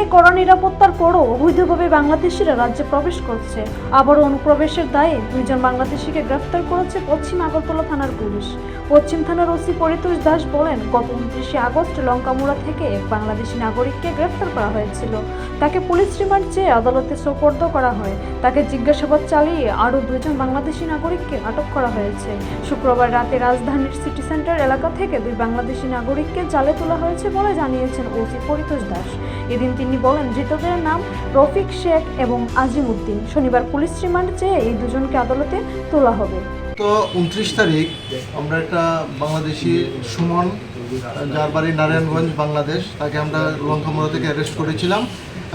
থাকতে কড়া নিরাপত্তার পরও অবৈধভাবে বাংলাদেশিরা রাজ্যে প্রবেশ করছে। আবারও অনুপ্রবেশের দায়ে 2 জন বাংলাদেশিকে গ্রেফতার করেছে পশ্চিম আগরতলা থানার পুলিশ। পশ্চিম থানার ওসি পরিতোষ দাস বলেন, গত 29 আগস্ট লঙ্কামুড়া থেকে এক বাংলাদেশি নাগরিককে গ্রেফতার করা হয়েছিল। তাকে পুলিশ রিমান্ড চেয়ে আদালতে সোপর্দ করা হয়। তাকে জিজ্ঞাসাবাদ চালিয়ে আরও 2 জন বাংলাদেশি নাগরিককে আটক করা হয়েছে। শুক্রবার রাতে রাজধানীর সিটি সেন্টার এলাকা থেকে 2 বাংলাদেশি নাগরিককে জালে তোলা হয়েছে বলে জানিয়েছেন ওসি পরিতোষ দাস। এদিন তিনি বলেন, ধৃতদের নাম রফিক শেখ এবং আজিম উদ্দিন। শনিবার পুলিশ রিমান্ড চেয়ে এই 2 জনকে আদালতে তোলা হবে। তো 29 তারিখ আমরা একটা বাংলাদেশি সুমন, যার বাড়ি নারায়ণগঞ্জ বাংলাদেশ, তাকে আমরা লঙ্কামুড়া থেকে অ্যারেস্ট করেছিলাম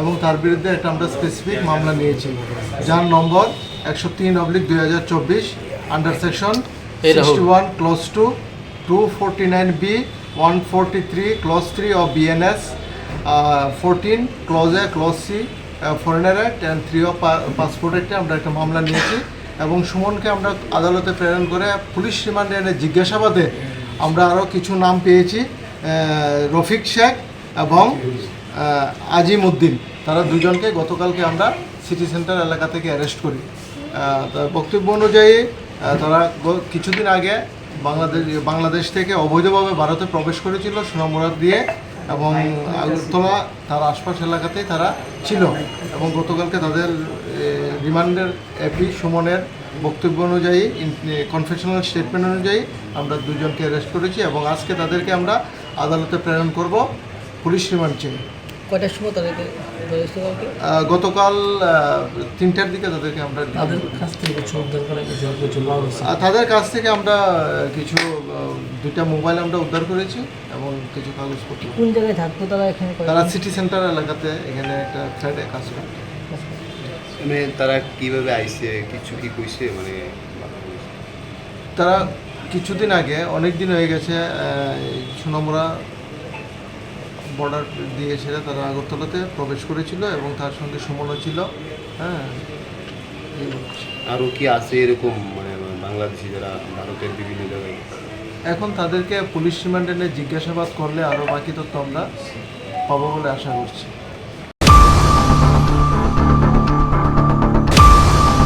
এবং তার বিরুদ্ধে একটা আমরা স্পেসিফিক মামলা নিয়েছি, যার নম্বর 103/2024 under section 61 clause 2 249B 143 clause 3 of BNS 14 clause A clause C foreigner act and 3 of passport অ্যাক্টে আমরা একটা মামলা নিয়েছি এবং সুমনকে আমরা আদালতে প্রেরণ করে পুলিশ রিমান্ডে এনে জিজ্ঞাসাবাদে আমরা আরও কিছু নাম পেয়েছি, রফিক শেখ এবং আজিম উদ্দিন। তারা 2 জনকে গতকালকে আমরা সিটি সেন্টার এলাকা থেকে অ্যারেস্ট করি। তার বক্তব্য অনুযায়ী তারা কিছুদিন আগে বাংলাদেশ থেকে অবৈধভাবে ভারতে প্রবেশ করেছিল সোনামুড়া দিয়ে এবং আগরতলা তার আশপাশ এলাকাতেই তারা ছিল এবং গতকালকে তাদের রিমান্ডের এপি সুমনের বক্তব্য অনুযায়ী, কনফেশনাল স্টেটমেন্ট অনুযায়ী আমরা 2 জনকে অ্যারেস্ট করেছি এবং আজকে তাদেরকে আমরা আদালতে প্রেরণ করব পুলিশ রিমান্ড চেয়ে। কয়টার সময় তাদেরকে গতকাল 3টার দিকে তাদেরকে আমরা তাদের কাছ থেকে আমরা কিছু 2টা মোবাইল আমরা উদ্ধার করেছি এবং কিছু কাগজপত্র। কোন জায়গায় থাকতো তারা? এখানে তারা সিটি সেন্টার এলাকাতে এখানে একটা ফ্ল্যাটে কাজ করে। মানে তারা কিভাবে আইছে, কিছু কি কইছে? মানে তারা কিছুদিন আগে, অনেক দিন হয়ে গেছে, সোনামুড়া বর্ডার দিয়ে ছেড়ে তারা আগরতলাতে প্রবেশ করেছিল এবং তার সঙ্গে সুমনও ছিল। হ্যাঁ, আরও কি আছে এরকম মানে বাংলাদেশি যারা ভারতের বিভিন্ন জায়গায়? এখন তাদেরকে পুলিশ রিমান্ডে জিজ্ঞাসাবাদ করলে আরও বাকি তথ্য আমরা পাবো বলে আশা করছি।